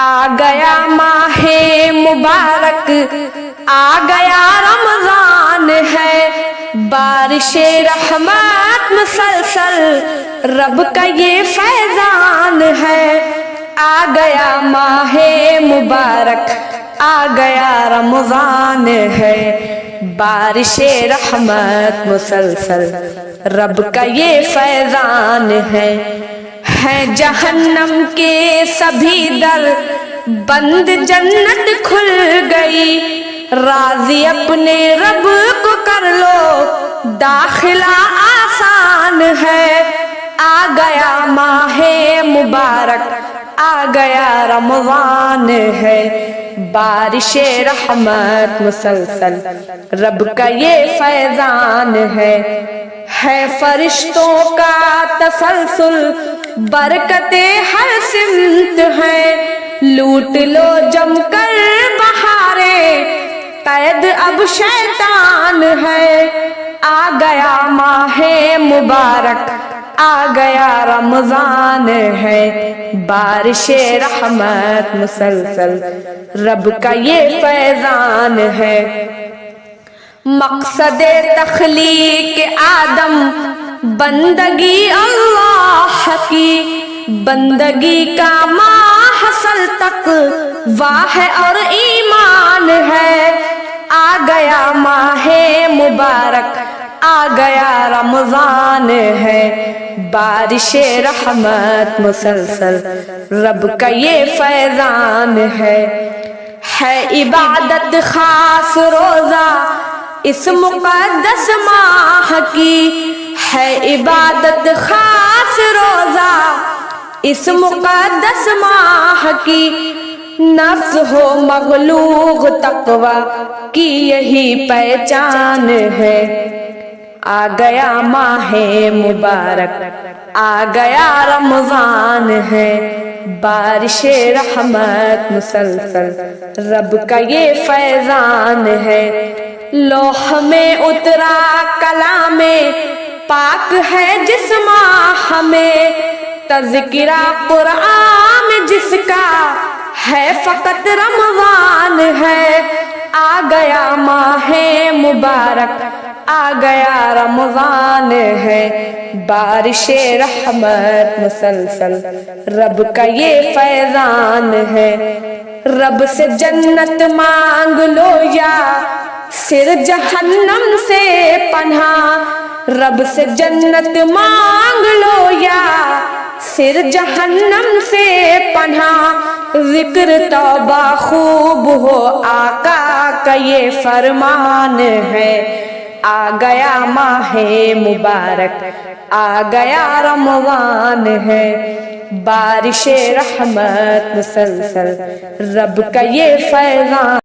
آ گیا ماہ مبارک، آ گیا رمضان ہے، بارش رحمت مسلسل رب کا یہ فیضان ہے۔ آ گیا ماہ مبارک، آ گیا رمضان ہے، بارش رحمت مسلسل رب کا یہ فیضان ہے۔ جہنم کے سبھی در بند، جنت کھل گئی، راضی اپنے رب کو کر لو، داخلہ آسان ہے۔ آ گیا ماہ مبارک، آ گیا رمضان ہے، بارش رحمت مسلسل رب کا یہ فیضان ہے۔ فرشتوں کا تسلسل، برکتیں ہر سمت ہے، لوٹ لو جم کر بہاریں، قید اب شیطان ہے۔ آ گیا ماہ مبارک، آ گیا رمضان ہے، بارش رحمت مسلسل رب کا یہ فیضان ہے۔ مقصد تخلیق آدم بندگی اللہ کی، بندگی کا ماحصل تک واہ اور ایمان ہے۔ آ گیا ماہ مبارک، آ گیا رمضان ہے، بارش رحمت مسلسل رب کا یہ فیضان ہے۔ عبادت خاص روزہ اس مقدس ماہ کی، ہے عبادت خاص روزہ اس مقدس ماہ کی، نفس ہو مغلوب تقوی کی یہی پہچان ہے۔ آ گیا ماہ مبارک، آ گیا رمضان ہے، بارش رحمت مسلسل رب کا یہ فیضان ہے۔ لوح میں اترا کلام پاک ہے جس ماہ میں، تذکرہ قرآن جس کا ہے فقط رمضان ہے۔ آ گیا ماہ مبارک، آ گیا رمضان ہے، بارش رحمت مسلسل رب کا یہ فیضان ہے۔ رب سے جنت مانگ لو یا سر جہنم سے پناہ، رب سے جنت مانگ لو یا سر جہنم سے پناہ، ذکر توبہ خوب ہو آقا کا یہ فرمان ہے۔ آ گیا ماہ مبارک، آ گیا رمضان ہے، بارش رحمت مسلسل رب کا یہ فیضان